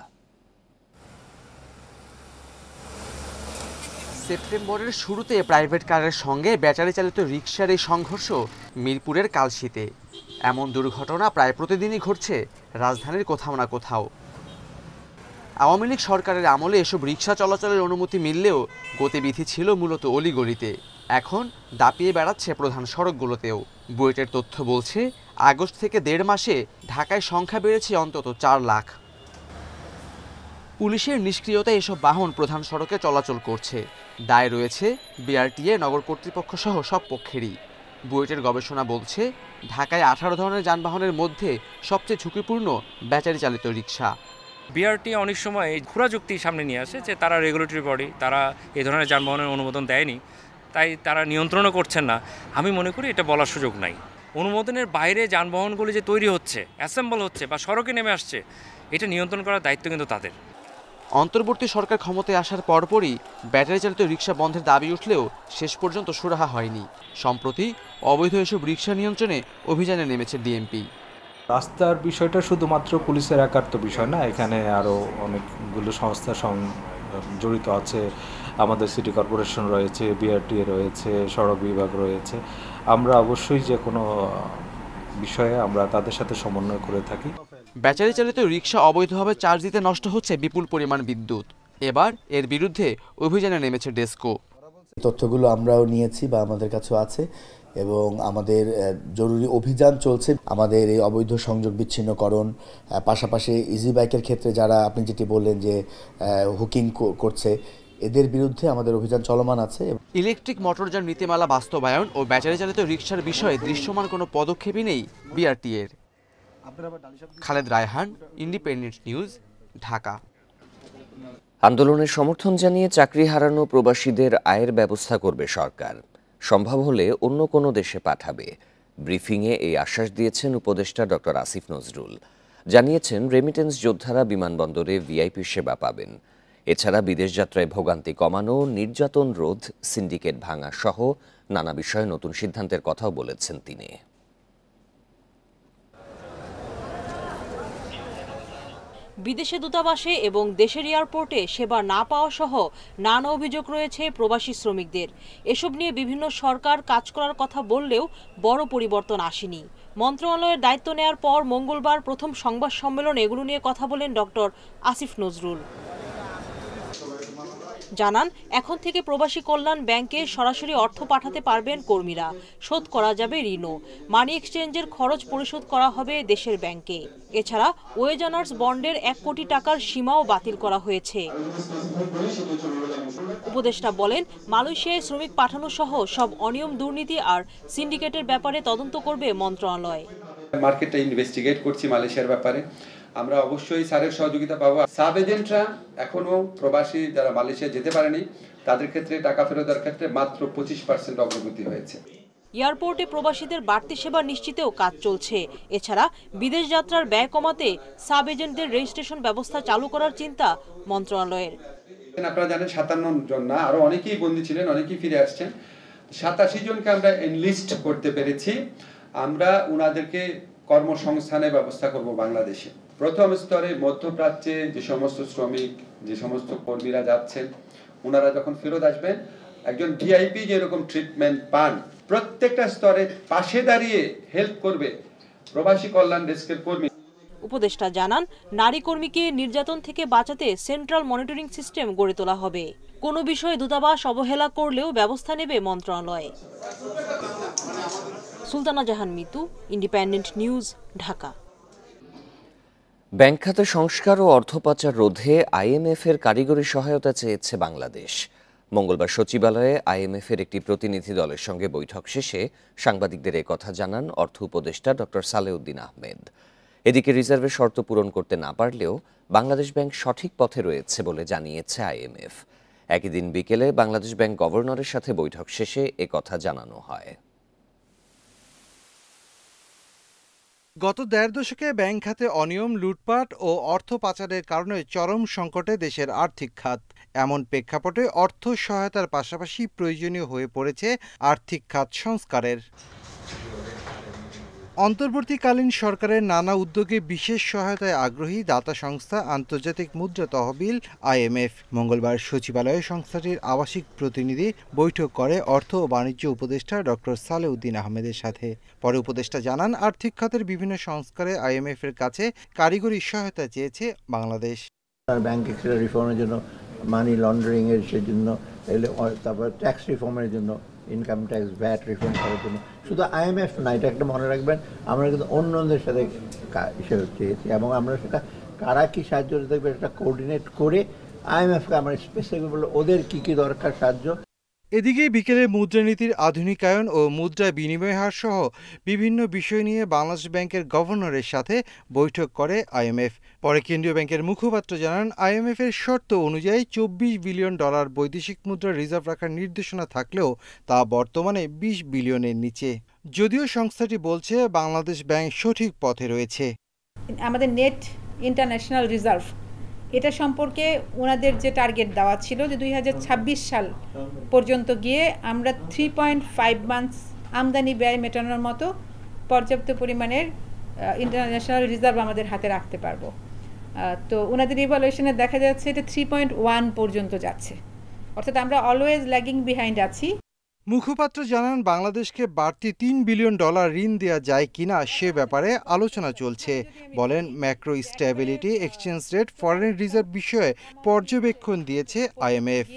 সেপ্টেম্বরের শুরুতে প্রাইভেট কারের সঙ্গে ব্যাটারি চালিত রিকশার এই সংঘর্ষ মিরপুরের কালশীতে। এমন দুর্ঘটনা প্রায় প্রতিদিনই ঘটছে রাজধানীর কোথাও না কোথাও। আওয়ামী লীগ সরকারের আমলে এসব রিকশা চলাচলের অনুমতি মিললেও গতিবিধি ছিল মূলত অলিগলিতে। এখন দাপিয়ে বেড়াচ্ছে প্রধান সড়কগুলোতেও। বুয়েটের তথ্য বলছে, আগস্ট থেকে 1.5 মাসে ঢাকায় সংখ্যা বেড়েছে অন্তত 4 লাখ। পুলিশের নিষ্ক্রিয়তায় এসব বাহন প্রধান সড়কে চলাচল করছে। দায় রয়েছে বিআরটিএ, নগর কর্তৃপক্ষ সহ সব পক্ষেরই। বুয়েটের গবেষণা বলছে, ঢাকায় 18 ধরনের যানবাহনের মধ্যে সবচেয়ে ঝুঁকিপূর্ণ ব্যাটারি চালিত রিকশা। বিআরটি অনেক সময় এই ঘোরা যুক্তি সামনে নিয়ে আসে যে তারা রেগুলেটরি বডি, তারা এই ধরনের যানবাহনের অনুমোদন দেয়নি, তাই তারা নিয়ন্ত্রণও করছেন না। আমি মনে করি এটা বলার সুযোগ নাই। অনুমোদনের বাইরে যানবাহনগুলি যে তৈরি হচ্ছে, অ্যাসেম্বল হচ্ছে বা সড়কে নেমে আসছে, এটা নিয়ন্ত্রণ করার দায়িত্ব কিন্তু তাদের। অন্তর্বর্তী সরকার ক্ষমতায় আসার পরপরই ব্যাটারি চালিত রিকশা বন্ধের দাবি উঠলেও শেষ পর্যন্ত সুরাহা হয়নি। সম্প্রতি অবৈধ এসব রিকশা নিয়ন্ত্রণে অভিযানে নেমেছে ডিএমপি। রাস্তার বিষয়টা শুধুমাত্র পুলিশের একার তো বিষয় না, এখানে আরও অনেকগুলো সংস্থা জড়িত আছে। আমাদের সিটি কর্পোরেশন রয়েছে, বিআরটিএ রয়েছে, সড়ক বিভাগ রয়েছে। আমরা অবশ্যই যে কোনো বিষয়ে আমরা তাদের সাথে সমন্বয় করে থাকি। ব্যাটারি চালিত রিকশা অবৈধভাবে চার্জ দিতে নষ্ট হচ্ছে বিপুল পরিমাণ বিদ্যুৎ। এবার এর বিরুদ্ধে অভিযানে নেমেছে ডেসকো। তথ্যগুলো আমরাও নিয়েছি বা আমাদের কাছেও আছে এবং আমাদের জরুরি অভিযান চলছে। আমাদের এই অবৈধ সংযোগ বিচ্ছিন্নকরণ, পাশাপাশি ইজি বাইকের ক্ষেত্রে যারা আপনি যেটি বললেন যে হুকিং করছে, এদের বিরুদ্ধে আমাদের অভিযান চলমান আছে। ইলেকট্রিক মোটরযান নীতিমালা বাস্তবায়ন ও ব্যাটারি চালিত রিকশার বিষয়ে দৃশ্যমান কোনো পদক্ষেপই নেই বিআরটিএর। Khaled Raihan, Independent news, Dhaka. আন্দোলনের সমর্থন জানিয়ে চাকরি হারানো প্রবাসীদের আয়ের ব্যবস্থা করবে সরকার, সম্ভব হলে অন্য কোনো দেশে পাঠাবে। ব্রিফিংয়ে এই আশ্বাস দিয়েছেন উপদেষ্টা ডক্টর আসিফ নজরুল। জানিয়েছেন, রেমিটেন্স যোদ্ধারা বিমানবন্দরে ভিআইপি সেবা পাবেন। এছাড়া বিদেশ যাত্রায় ভোগান্তি কমানো, নির্যাতন রোধ, সিন্ডিকেট ভাঙা সহ নানা বিষয়ে নতুন সিদ্ধান্তের কথাও বলেছেন তিনি। বিদেশে দূতাবাসে এবং দেশের এয়ারপোর্টে সেবা না পাওয়া সহ নানা অভিযোগ রয়েছে প্রবাসী শ্রমিকদের। এসব নিয়ে বিভিন্ন সরকার কাজ করার কথা বললেও বড় পরিবর্তন আসেনি। মন্ত্রণালয়ের দায়িত্ব নেয়ার পর মঙ্গলবার প্রথম সংবাদ সম্মেলনে এগুলো নিয়ে কথা বলেন ডক্টর আসিফ নজরুল। জানান, এখন থেকে প্রবাসী কল্যাণ ব্যাংকে সরাসরি অর্থ পাঠাতে পারবেন কর্মীরা। শোধ করা যাবে ঋণও। মানি এক্সচেঞ্জের খরচ পরিশোধ করা হবে দেশের ব্যাংকে। এছাড়া ওয়েজ আর্নার্স বন্ডের 1 কোটি টাকার সীমাও বাতিল করা হয়েছে। উপদেষ্টা বলেন, মালয়েশিয়ায় শ্রমিক পাঠানো সহ সব অনিয়ম, দুর্নীতি আর সিন্ডিকেটের ব্যাপারে তদন্ত করবে মন্ত্রণালয়। মার্কেটটা ইনভেস্টিগেট করছি মালয়েশিয়ার ব্যাপারে। আমরা অবশ্যই স্যারের সহযোগিতা পাবো। সাব এজেন্টরা এখনো প্রবাসী যারা মালয়েশিয়া যেতে পারেনি তাদের ক্ষেত্রে টাকা ফেরতের ক্ষেত্রে মাত্র 25% অগ্রগতি হয়েছে। এয়ারপোর্টে প্রবাসীদের বাড়তি সেবা নিশ্চিতেও কাজ চলছে। এছাড়া বিদেশ যাত্রার ব্যয় কমাতে সাব এজেন্টদের রেজিস্ট্রেশন ব্যবস্থা চালু করার চিন্তা মন্ত্রণালয়ের। আপনারা জানেন 57 জন না, আরো অনেকেই বন্দী ছিলেন, অনেকেই ফিরে আসছেন। 87 জনকে আমরা এনলিস্ট করতে পেরেছি। আমরা উনাদেরকে কর্মসংস্থানের ব্যবস্থা করব বাংলাদেশে। প্রথম স্তরে মধ্যপ্রাচ্যে যে সমস্ত শ্রমিক, যে সমস্ত কর্মীরা যাচ্ছেন, ওনারা যখন ফেরত আসবেন, একজন ভিআইপি যেরকম ট্রিটমেন্ট পান, প্রত্যেকটা স্তরে পাশে দাঁড়িয়ে হেল্প করবে প্রবাসী কল্যাণ ডেস্কের কর্মী। উপদেষ্টা জানান, নারী কর্মীকে নির্যাতন থেকে বাঁচাতে সেন্ট্রাল মনিটরিং সিস্টেম গড়ে তোলা হবে। কোনো বিষয়ে দূতাবাস অবহেলা করলেও ব্যবস্থা নেবে মন্ত্রণালয়। Sultana Jahan Mitu, Independent news, Dhaka. Bank খাতে সংস্কার ও অর্থ পাচার রোধে আইএমএফ-এর কারিগরি সহায়তা চেয়েছে বাংলাদেশ। মঙ্গলবার সচিবালয়ে আইএমএফ-এর একটি প্রতিনিধি দলের সঙ্গে বৈঠক শেষে সাংবাদিকদের একথা জানান অর্থ উপদেষ্টা ডক্টর সালেউদ্দিন আহমেদ। এদিকে রিজার্ভের শর্ত পূরণ করতে না পারলেও বাংলাদেশ ব্যাংক সঠিক পথে রয়েছে বলে জানিয়েছে আইএমএফ। একই দিন বিকেলে বাংলাদেশ ব্যাংক গভর্নরের সাথে বৈঠক শেষে একথা জানানো হয়। গত দেড় দশকে ব্যাংক খাতে অনিয়ম, লুটপাট ও অর্থ পাচারের কারণে চরম সংকটে দেশের আর্থিক খাত। এমন প্রেক্ষাপটে অর্থ সহায়তার পাশাপাশি প্রয়োজনীয় হয়ে পড়েছে আর্থিক খাত সংস্কারের। অন্তর্বর্তীকালীন সরকারের নানা উদ্যোগে বিশেষ সহায়তায় আগ্রহী দাতা সংস্থা আন্তর্জাতিক মুদ্রা তহবিল IMF। মঙ্গলবার সচিবালয়ে সংস্থাটির আবাসিক প্রতিনিধি বৈঠক করে অর্থ ও বাণিজ্য উপদেষ্টা ডক্টর সালেউদ্দিন আহমেদের সাথে। পরে উপদেষ্টা জানান, আর্থিক খাতের বিভিন্ন সংস্কারে IMF এর কাছে কারিগরি সহায়তা চেয়েছে বাংলাদেশ। ব্যাংক রিফর্মের জন্য, মানি লন্ডারিং এর জন্য, তারপর ট্যাক্স রিফর্মের জন্য, ইনকাম ট্যাক্স ভ্যাট রিফর্ম করার জন্য। শুধু IMF না, এটা একটা মনে রাখবেন, আমরা কিন্তু অন্যদের সাথে হিসেবে চেয়েছি এবং আমরা সেটা কারা কি সাহায্য দেখবে এটা কোঅর্ডিনেট করে IMFকে আমরা স্পেসিফিক বলে ওদের কি কি দরকার সাহায্য। এদিকে বিকেলে মুদ্রানীতির আধুনিকায়ন ও মুদ্রা বিনিময় হার সহ বিভিন্ন বিষয় নিয়ে বাংলাদেশ ব্যাংকের গভর্নরের সাথে বৈঠক করে IMF। পরে কেন্দ্রীয় ব্যাংকের মুখপাত্র জানান, IMF এর শর্ত অনুযায়ী $24 বিলিয়ন বৈদেশিক মুদ্রা রিজার্ভ রাখার নির্দেশনা থাকলেও তা বর্তমানে 20 বিলিয়নের নিচে। যদিও সংস্থাটি বলছে বাংলাদেশ ব্যাংক সঠিক পথে রয়েছে। আমাদের নেট ইন্টারন্যাশনাল রিজার্ভ এটা সম্পর্কে ওনাদের যে টার্গেট দেওয়া ছিল যে 2026 সাল পর্যন্ত গিয়ে আমরা 3.5 মান্থস আমদানি ব্যয় মেটানোর মতো পর্যাপ্ত পরিমাণের ইন্টারন্যাশনাল রিজার্ভ আমাদের হাতে রাখতে পারবো। তো ওনাদের ইভ্যালুয়েশনে দেখা যাচ্ছে এটা 3.1 পর্যন্ত যাচ্ছে, অর্থাৎ আমরা অলওয়েজ ল্যাগিং বিহাইন্ড আছি। মুখপাত্র জানান, বাংলাদেশকে বাড়তি $3 বিলিয়ন ঋণ দেওয়া যায় কিনা সে ব্যাপারে আলোচনা চলছে। বলেন, macro stability, exchange rate, foreign reserve বিষয়ে পর্যবেক্ষণ দিয়েছে IMF।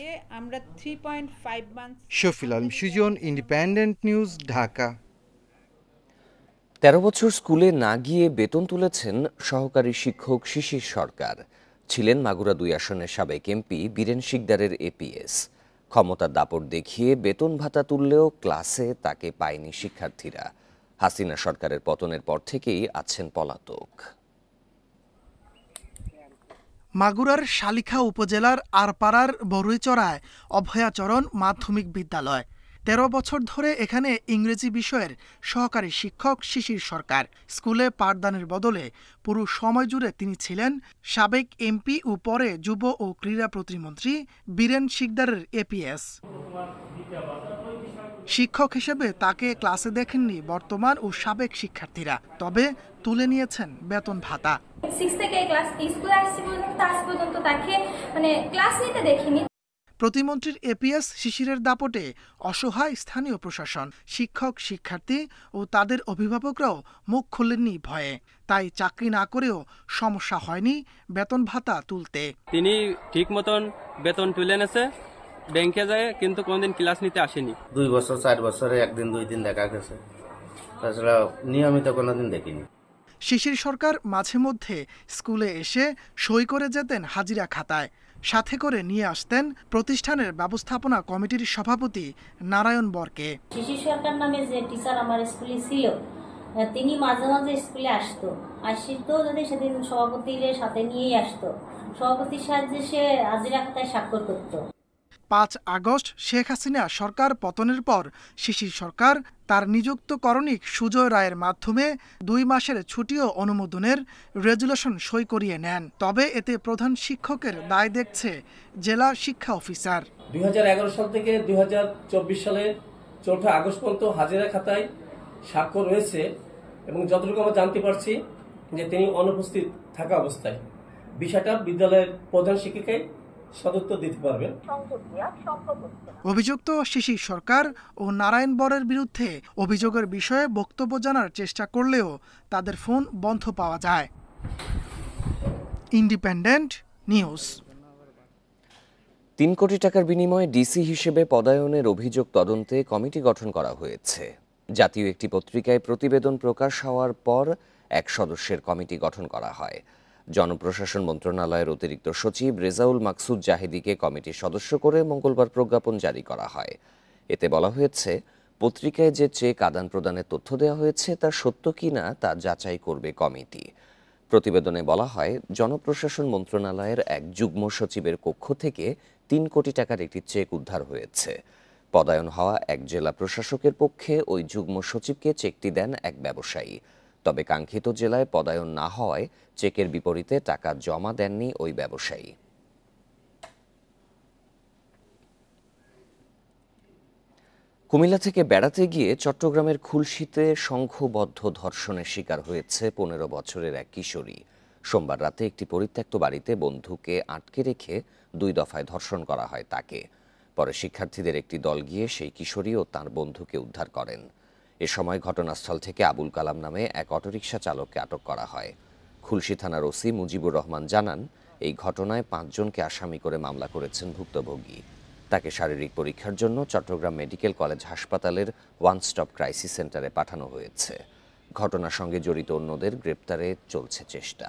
Shafil Alam Sujon, independent news, Dhaka. 13 বছর স্কুলে না গিয়ে বেতন তুলেছেন সহকারী শিক্ষক শিশির সরকার। ছিলেন মাগুরা 2 আসনের সাবেক MP বীরেন শিকদারের APS। ক্ষমতার দাপট দেখিয়ে বেতন ভাতা তুললেও ক্লাসে তাকে পায়নি শিক্ষার্থীরা। হাসিনা সরকারের পতনের পর থেকেই আছেন পলাতক। মাগুরার শালিখা উপজেলার আরপাড়ার বরুইচড়ায় অভয়াচরণ মাধ্যমিক বিদ্যালয়। 13 বছর ধরে এখানে ইংরেজি বিষয়ের সহকারী শিক্ষক শিশির সরকার। স্কুলে পাঠদানের বদলে পুরো সময় জুড়ে তিনি ছিলেন সাবেক MP ও পরে যুব ও ক্রীড়া প্রতিমন্ত্রী বীরেন শিকদারের APS। শিক্ষক হিসেবে তাকে ক্লাসে দেখেননি বর্তমান ও সাবেক শিক্ষার্থীরা, তবে তুলে নিয়েছেন বেতন ভাতা। 6 থেকে ক্লাস স্কুলে আসছি পর্যন্ত তাকে ক্লাস নিতে দেখিনি। প্রতিমন্ত্রীর APS শিশিরের দাপটে অসহায় স্থানীয় প্রশাসন, শিক্ষক, শিক্ষার্থী ও তাদের অভিভাবকরাও মুখ খুললেননি ভয়ে। তাই চাকরি না করেও সমস্যা হয়নি বেতন ভাতা তুলতে। তিনি ঠিক মতন বেতন তুলে এনেছে, ব্যাংকে যায়, কিন্তু কোনদিন ক্লাস নিতে আসেনি। 2 বছর 4 বছরে 1 দিন 2 দিন দেখা গেছে, তাছাড়া নিয়মিত কোনোদিন দেখিনি। শিশির সরকার মাঝে মধ্যে স্কুলে এসে সই করে যেতেন হাজিরা খাতায়, সাথে করে নিয়ে আসতেন প্রতিষ্ঠানের ব্যবস্থাপনা কমিটির সভাপতি নারায়ণ বরকে। শিশির সরকার নামে যে টিচার আমার স্কুলে ছিল, তিনি মাঝে মাঝে স্কুলে আসতো যদি সেদিন সভাপতির সাথে নিয়েই আসতো, সভাপতির সাহায্যে সে হাজিরা খাতায় স্বাক্ষর করতো। 5 আগস্ট শেখ হাসিনা সরকার পতনের পর শিশির সরকার তার নিযুক্ত করণিক সুজয় রায়ের মাধ্যমে 2 মাসের ছুটি ও অনুমোদনের রেজুলেশন সই করিয়ে নেন। তবে এতে প্রধান শিক্ষকের দায় দেখছে জেলা শিক্ষা অফিসার। 2011 সাল থেকে 2024 সালে 4 আগস্ট পর্যন্ত হাজিরা খাতায় স্বাক্ষর রয়েছে এবং যতটুকু আমরা জানতে পারছি যে তিনি অনুপস্থিত থাকা অবস্থায় বিষয়টা বিদ্যালয়ের প্রধান শিক্ষিকাই সদুত্তর দিতে পারবেন। অভিযুক্ত শিশির সরকার ও নারায়ণ বরের বিরুদ্ধে অভিযোগের বিষয়ে বক্তব্য জানার চেষ্টা করলেও তাদের ফোন বন্ধ পাওয়া যায়। Independent news. 3 কোটি টাকার বিনিময়ে ডিসি হিসেবে পদায়নের অভিযোগ তদন্তে কমিটি গঠন করা হয়েছে। জাতীয় একটি পত্রিকায় প্রতিবেদন প্রকাশ হওয়ার পর 1 সদস্যের কমিটি গঠন করা হয়। জনপ্রশাসন মন্ত্রণালয়ের অতিরিক্ত সচিব রেজাউল মাকসুদ জাহিদিকে কমিটির সদস্য করে মঙ্গলবার প্রজ্ঞাপন জারি করা হয়। এতে বলা হয়েছে, পত্রিকায় যে চেক আদান প্রদানের তথ্য দেওয়া হয়েছে তা সত্য কিনা তা যাচাই করবে কমিটি। প্রতিবেদনে বলা হয়, জনপ্রশাসন মন্ত্রণালয়ের এক যুগ্ম সচিবের কক্ষ থেকে ৩ কোটি টাকার একটি চেক উদ্ধার হয়েছে। পদায়ন হওয়া এক জেলা প্রশাসকের পক্ষে ওই যুগ্ম সচিবকে চেকটি দেন এক ব্যবসায়ী। তবে কাঙ্ক্ষিত জেলায় পদায়ন না হওয়ায় চেকের বিপরীতে টাকা জমা দেননি ওই ব্যবসায়ী। কুমিল্লা থেকে বেড়াতে গিয়ে চট্টগ্রামের খুলশীতে সংঘবদ্ধ ধর্ষণের শিকার হয়েছে ১৫ বছরের এক কিশোরী। সোমবার রাতে একটি পরিত্যক্ত বাড়িতে বন্ধুকে আটকে রেখে ২ দফায় ধর্ষণ করা হয় তাকে। পরে শিক্ষার্থীদের একটি দল গিয়ে সেই কিশোরী ও তাঁর বন্ধুকে উদ্ধার করেন। এ সময় ঘটনাস্থল থেকে আবুল কালাম নামে এক অটোরিকশা চালককে আটক করা হয়। খুলশী থানার ওসি মুজিবুর রহমান জানান, এই ঘটনায় ৫ জনকে আসামি করে মামলা করেছেন ভুক্তভোগী। তাকে শারীরিক পরীক্ষার জন্য চট্টগ্রাম মেডিকেল কলেজ হাসপাতালের ওয়ান স্টপ ক্রাইসিস সেন্টারে পাঠানো হয়েছে। ঘটনার সঙ্গে জড়িত অন্যদের গ্রেপ্তারে চলছে চেষ্টা।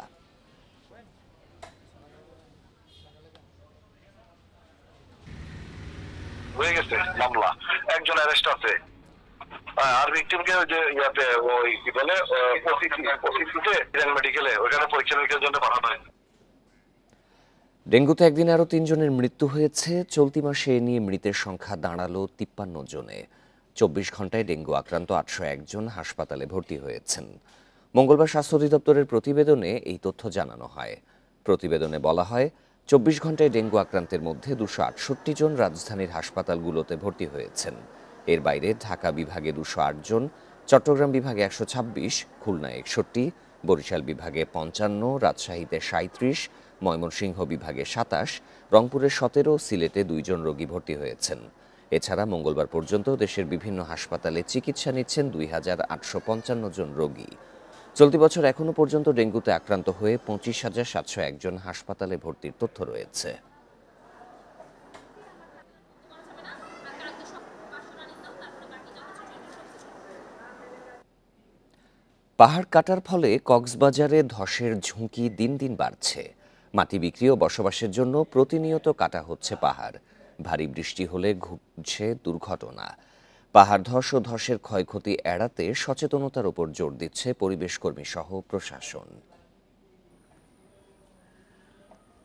হয়ে গেছে মামলা, একজন অ্যারেস্ট আছে, আর ভিকটিমকে যে ইয়াতে ওই কি বলে ওসিসিতে মেডিকেলে ওখানে পরীক্ষা নিরীক্ষার জন্য পাঠানো হয়। ডেঙ্গুতে একদিনে আরও ৩ জনের মৃত্যু হয়েছে। চলতি মাসে এ নিয়ে মৃতের সংখ্যা দাঁড়ালো ৫৩ জনে। ২৪ ঘন্টায় ডেঙ্গু আক্রান্ত ৮০১ জন হাসপাতালে ভর্তি হয়েছেন। মঙ্গলবার স্বাস্থ্য অধিদপ্তরের প্রতিবেদনে এই তথ্য জানানো হয়। প্রতিবেদনে বলা হয়, ২৪ ঘন্টায় ডেঙ্গু আক্রান্তের মধ্যে ২৬৮ জন রাজধানীর হাসপাতালগুলোতে ভর্তি হয়েছেন। এর বাইরে ঢাকা বিভাগে ২০৮ জন, চট্টগ্রাম বিভাগে ১২৬, খুলনায় ৬১, বরিশাল বিভাগে ৫৫, রাজশাহীতে ৩৭, ময়মনসিংহ বিভাগে ২৭, রংপুরে ১৭, সিলেটে ২ জন রোগী ভর্তি হয়েছেন। এছাড়া মঙ্গলবার পর্যন্ত দেশের বিভিন্ন হাসপাতালে চিকিৎসা নিচ্ছেন ২,৮৫৫ জন রোগী। চলতি বছর এখনো পর্যন্ত ডেঙ্গুতে আক্রান্ত হয়ে ২৫,৭০১ জন হাসপাতালে ভর্তির তথ্য রয়েছে। পাহাড় কাটার ফলে কক্সবাজারে ধসের ঝুঁকি দিন দিন বাড়ছে। মাটি বিক্রি ও বসবাসের জন্য প্রতিনিয়ত কাটা হচ্ছে পাহাড়। ভারী বৃষ্টি হলে ঘটছে দুর্ঘটনা। পাহাড় ধস ও ধসের ক্ষয়ক্ষতি এড়াতে সচেতনতার উপর জোর দিচ্ছে পরিবেশকর্মী সহ প্রশাসন।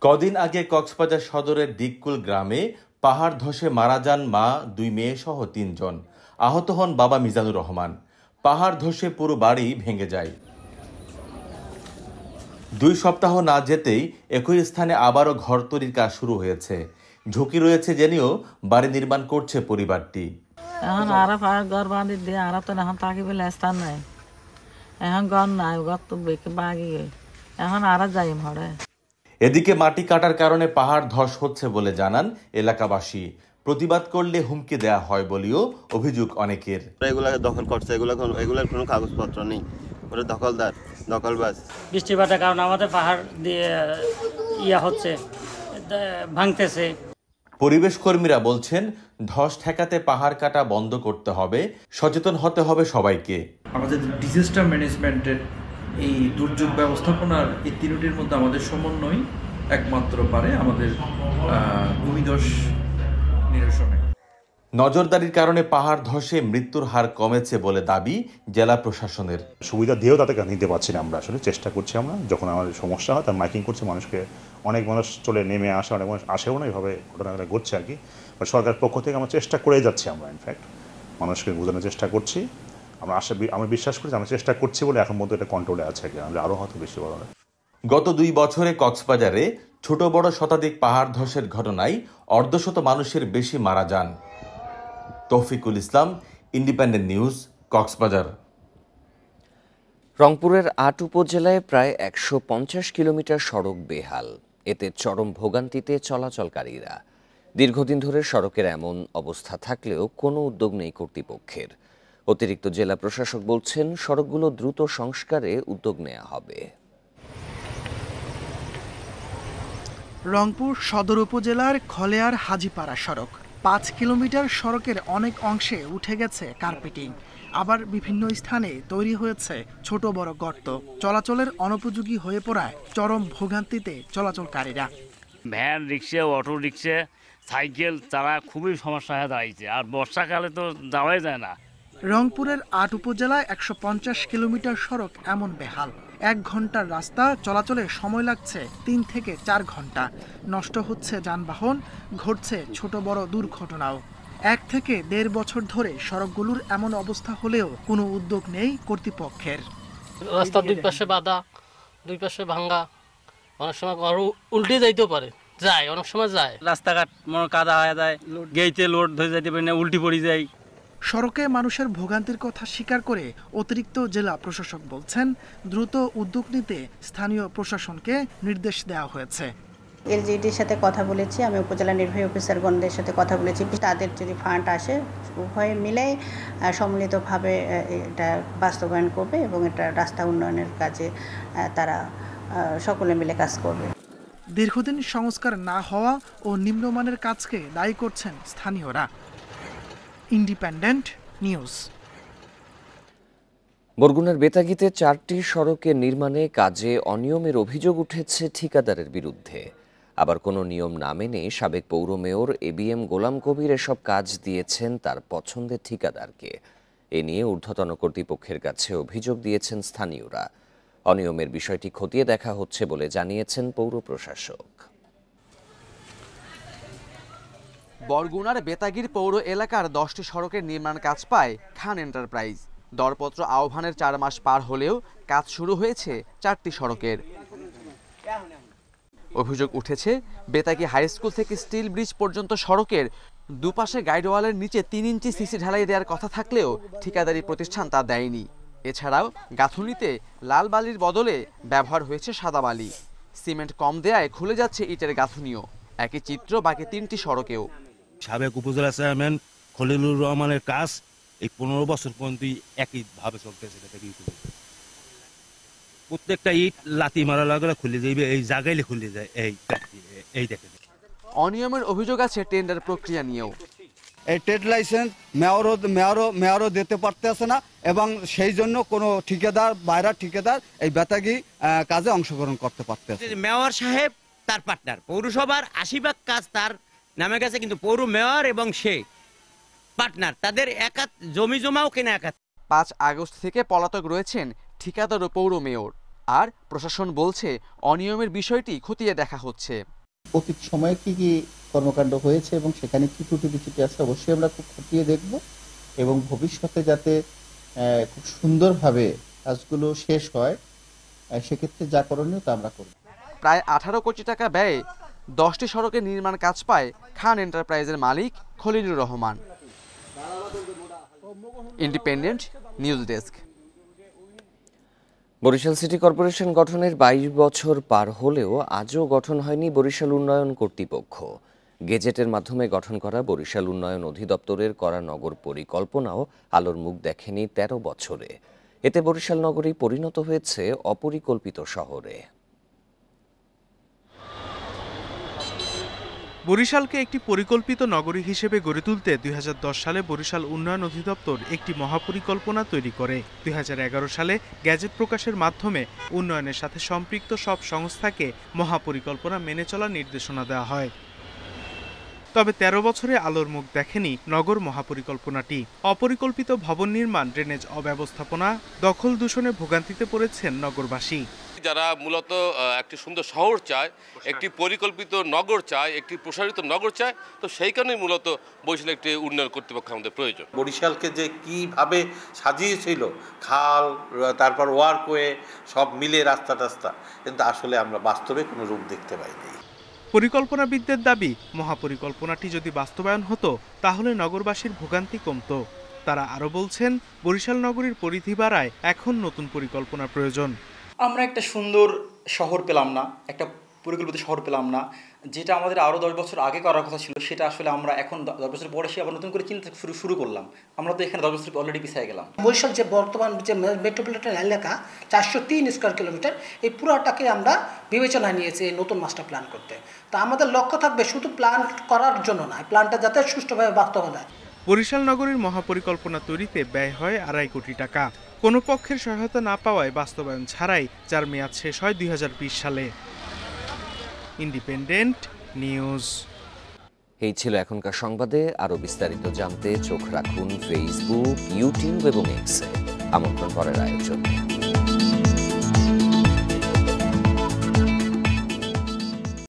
কদিন আগে কক্সবাজার সদরের দিককুল গ্রামে পাহাড় ধসে মারা যান মা, 2 মেয়ে সহ 3 জন। আহত হন বাবা মিজানুর রহমান। পাহাড় ধসে পুরো বাড়ি ভেঙে যায়। 2 সপ্তাহ না যেতেই একই স্থানে আবারও ঘর তৈরির কাজ শুরু হয়েছে। ঝুঁকি রয়েছে জেনেও বাড়ি নির্মাণ করছে পরিবারটি। এখন আর ঘর বাঁধি দিয়ে আর তো এখন থাকি বলে স্থান নাই, এখন ঘর নাই, ঘর তো বেঁকে বাগি, এখন আর যাই মরে। এদিকে মাটি কাটার কারণে পাহাড় ধস হচ্ছে বলে জানান এলাকাবাসী। প্রতিবাদ করলে হুমকি দেয়া হয় বলেও অভিযোগ অনেকের। এগুলাকে দখল করছে, এগুলার কোনো কাগজপত্র নেই, ওরা দখলদার, দখলবাজ। বৃষ্টিপাতের কারণে আমাদের পাহাড় দিয়ে হচ্ছে, ভাঙতেছে। পরিবেশ কর্মীরা বলছেন, ধস ঠেকাতে পাহাড় কাটা বন্ধ করতে হবে, সচেতন হতে হবে সবাইকে। আমাদের ডিজাস্টার ম্যানেজমেন্টের এই দুর্যোগ ব্যবস্থাপনার এই 3টির মধ্যে আমাদের সমন্বয় একমাত্র পারে আমাদের ভূমিধস নিরসনে। নজরদারির কারণে পাহাড় ধসে মৃত্যুর হার কমেছে বলে দাবি জেলা প্রশাসনের। সুবিধা দিয়েও তাদেরকে নিতে পারছি না। আমরা আসলে চেষ্টা করছি, আমরা যখন আমাদের সমস্যা হয় তার মাইকিং করছি মানুষকে। অনেক মানুষ চলে নেমে আসে, অনেক মানুষ আসেও না, এইভাবে ঘটনাগুলো ঘটছে আর কি। সরকারের পক্ষ থেকে আমরা চেষ্টা করে যাচ্ছি, আমরা ইনফ্যাক্ট মানুষকে বোঝানোর চেষ্টা করছি। আমরা বিশ্বাস করি আমরা চেষ্টা করছি বলে এখন পর্যন্ত এটা কন্ট্রোলে আছে, আমরা আরও হয়তো বেশি বড়। গত 2 বছরে কক্সবাজারে ছোট বড় শতাধিক পাহাড় ধসের ঘটনায় অর্ধশত মানুষের বেশি মারা যান। তৌফিকুল ইসলাম, ইন্ডিপেন্ডেন্ট নিউজ, কক্সবাজার। রংপুরের ৮ উপজেলায় প্রায় ১৫০ কিলোমিটার সড়ক বেহাল। এতে চরম ভোগান্তিতে চলাচলকারীরা। দীর্ঘদিন ধরে সড়কের এমন অবস্থা থাকলেও কোনো উদ্যোগ নেই কর্তৃপক্ষের। অতিরিক্ত জেলা প্রশাসক বলছেন, সড়কগুলো দ্রুত সংস্কারে উদ্যোগ নেওয়া হবে। রংপুর সদর উপজেলার খলেয়ার হাজিপাড়া সড়ক 5 কিলোমিটার সড়কের অনেক অংশে উঠে গেছে কার্পেটিং। আবার বিভিন্ন স্থানে তৈরি হয়েছে ছোট বড় গর্ত। চলাচলের অনুপযোগী হয়ে পড়ায় চরম ভোগান্তিতে চলাচলকারীরা। ভ্যান, রিক্সা, অটো রিক্সা, সাইকেল তারা খুবই সমস্যা হয়ে দাঁড়িয়েছে। আর বর্ষাকালে তো যাওয়াই যায় না। রংপুরের 8 উপজেলায় 150 কিলোমিটার সড়ক এমন বেহাল। 1 ঘন্টার রাস্তা চলাচলে সময় লাগছে 3 থেকে 4 ঘন্টা। নষ্ট হচ্ছে যানবাহন, ঘটছে ছোট বড় দুর্ঘটনাও। 1 থেকে 1.5 বছর ধরে সড়কগুলোর এমন অবস্থা হলেও কোনো উদ্যোগ নেই কর্তৃপক্ষের। রাস্তার দুই পাশে বাধা, দুই পাশে ভাঙ্গা, অনেক সময় উল্টে যাইতেও পারে, যায় অনেক সময় যায়। রাস্তাঘাট মনে কাদা হয়ে যায়, গেইতে লোড ধরে যাইতে পারি না, উল্টি পড়ে যায়। সড়কে মানুষের ভোগান্তির কথা স্বীকার করে অতিরিক্ত জেলা প্রশাসক বলছেন, দ্রুত উদ্যোগ নিতে স্থানীয় প্রশাসনকে নির্দেশ দেওয়া হয়েছে। এলজিইডির সাথে কথা বলেছি, আমি উপজেলা নির্বাহী অফিসারগণদের সাথে কথা বলেছি। তাদের যদি ফান্ড আসে উভয়ে মিলেই সম্মিলিতভাবে এটা বাস্তবায়ন করবে এবং এটা রাস্তা উন্নয়নের কাজে তারা সকলে মিলে কাজ করবে। দীর্ঘদিন সংস্কার না হওয়া ও নিম্নমানের কাজকে দায়ী করছেন স্থানীয়রা। Independent news. বরগুনার বেতাগীতে 4টি সড়কের নির্মাণে কাজে অনিয়মের অভিযোগ উঠেছে ঠিকাদারের বিরুদ্ধে। আবার কোনো নিয়ম না মেনে সাবেক পৌর মেয়র ABM গোলাম কবির এসব কাজ দিয়েছেন তার পছন্দের ঠিকাদারকে। এ নিয়ে ঊর্ধ্বতন কর্তৃপক্ষের কাছে অভিযোগ দিয়েছেন স্থানীয়রা। অনিয়মের বিষয়টি খতিয়ে দেখা হচ্ছে বলে জানিয়েছেন পৌর প্রশাসক। বরগুনার বেতাগীর পৌর এলাকার 10টি সড়কের নির্মাণ কাজ পায় খান এন্টারপ্রাইজ। দরপত্র আহ্বানের 4 মাস পার হলেও কাজ শুরু হয়েছে 4টি সড়কের। অভিযোগ উঠেছে বেতাগী হাই স্কুল থেকে স্টিল ব্রিজ পর্যন্ত সড়কের দুপাশে গাইডওয়ালের নিচে 3 ইঞ্চি সিসি ঢালাই দেওয়ার কথা থাকলেও ঠিকাদারি প্রতিষ্ঠান তা দেয়নি। এছাড়াও গাঁথুনিতে লাল বালির বদলে ব্যবহার হয়েছে সাদা বালি। সিমেন্ট কম দেয়ায় খুলে যাচ্ছে ইটের গাঁথুনিও। একই চিত্র বাকি 3টি সড়কেও। সাবেক উপজেলা চেয়ারম্যান খলিলুর রহমানের কাজ এই 15 বছর পর্যন্ত একইভাবে চলতেছে। প্রত্যেকটা ইট লাতি মারা লাগলে খুলে যাইবে, এই জায়গায় খুলে যায়। এই দেখেন অনিয়মের অভিযোগ আছে টেন্ডার প্রক্রিয়া নিয়েও। এই ট্রেড লাইসেন্স মেয়রও দিতে পারতেছে না এবং সেই জন্য কোনো ঠিকাদার বাইরের ঠিকাদার এই বেতাগী কাজে অংশগ্রহণ করতে পারতেছে। মেয়র সাহেব তার পার্টনার, পৌরসভার 80% কাজ তার নামে গেছে, কিন্তু পৌর মেয়র এবং সে পার্টনার, তাদের একাত জমি জমাও কেনা একাত। 5 আগস্ট থেকে পলাতক রয়েছেন ঠিকাদার ও পৌর মেয়র। আর প্রশাসন বলছে অনিয়মের বিষয়টি খতিয়ে দেখা হচ্ছে। অতীত সময়ে কি কি কর্মকাণ্ড হয়েছে এবং সেখানে কি ত্রুটি বিচ্যুতি আছে অবশ্যই আমরা খুব খতিয়ে দেখব এবং ভবিষ্যতে যাতে খুব সুন্দরভাবে কাজগুলো শেষ হয় সেক্ষেত্রে যা করণীয় তা আমরা করব। প্রায় 18 কোটি টাকা ব্যয়ে 10টি সড়কের নির্মাণ কাজ পায় খান এন্টারপ্রাইজের মালিক Khalilur Rahman. Independent News desk. Barishal city corporation গঠনের 22 বছর পার হলেও আজও গঠন হয়নি বরিশাল উন্নয়ন কর্তৃপক্ষ। গেজেটের মাধ্যমে গঠন করা বরিশাল উন্নয়ন অধিদপ্তরের করা নগর পরিকল্পনাও আলোর মুখ দেখেনি 13 বছরে। এতে বরিশাল নগরী পরিণত হয়েছে অপরিকল্পিত শহরে। বরিশালকে একটি পরিকল্পিত নগরী হিসেবে গড়ে তুলতে 2010 সালে বরিশাল উন্নয়ন অধিদপ্তর একটি মহাপরিকল্পনা তৈরি করে। 2011 সালে গ্যাজেট প্রকাশের মাধ্যমে উন্নয়নের সাথে সম্পৃক্ত সব সংস্থাকে মহাপরিকল্পনা মেনে চলার নির্দেশনা দেওয়া হয়। তবে 13 বছরে আলোর মুখ দেখেনি নগর মহাপরিকল্পনাটি। অপরিকল্পিত ভবন নির্মাণ, ড্রেনেজ অব্যবস্থাপনা, দখল দূষণে ভোগান্তিতে পড়েছেন নগরবাসী। যারা মূলত একটি সুন্দর শহর চায়, একটি পরিকল্পিত নগর চায়, একটি প্রসারিত নগর চায়, তো সেই কারণেই মূলত বরিশাল একটি উন্নয়ন কর্তৃপক্ষ আমাদের প্রয়োজন। বরিশালকে যে কিভাবে সাজিয়েছিল, খাল, তারপর ওয়ার্কওয়ে সব মিলে রাস্তা টাস্তা, কিন্তু আসলে আমরা বাস্তবে কোনো রূপ দেখতে পাইনি। পরিকল্পনাবিদদের দাবি, মহাপরিকল্পনাটি যদি বাস্তবায়ন হতো তাহলে নগরবাসীর ভোগান্তি কমতো। তারা আরও বলছেন, বরিশাল নগরীর পরিধি বাড়ায় এখন নতুন পরিকল্পনার প্রয়োজন। আমরা একটা সুন্দর শহর পেলাম না, একটা পরিকল্পিত শহর পেলাম না, যেটা আমাদের আরও 10 বছর আগে করার কথা ছিল, সেটা আসলে আমরা এখন 10 বছর পরে আবার নতুন করে চিন্তা শুরু করলাম। আমরা তো এখানে 10 বছর অলরেডি পিছিয়ে গেলাম। বরিশাল যে বর্তমান যে মেট্রোপলিটন এলাকা 403 স্কোয়ার কিলোমিটার, এই পুরোটাকে আমরা বিবেচনায় নিয়েছি এই নতুন মাস্টার প্ল্যান করতে। তা আমাদের লক্ষ্য থাকবে শুধু প্ল্যান করার জন্য নয়, প্ল্যানটা যাতে সুষ্ঠুভাবে বাস্তবায়ন হয়। বরিশাল নগরীর মহাপরিকল্পনা তৈরিতে ব্যয় হয় 2.5 কোটি টাকা। কোনো পক্ষের সহায়তা না পাওয়ায় বাস্তবায়ন ছাড়াই যার মেয়াদ শেষ হয় 2020 সালে। Independent news. এই ছিল এখনকার সংবাদে। আরও বিস্তারিত জানতে চোখ রাখুন ফেসবুক, ইউটিউব এবং এক্সে। আমন্ত্রণ পরের আয়োজন।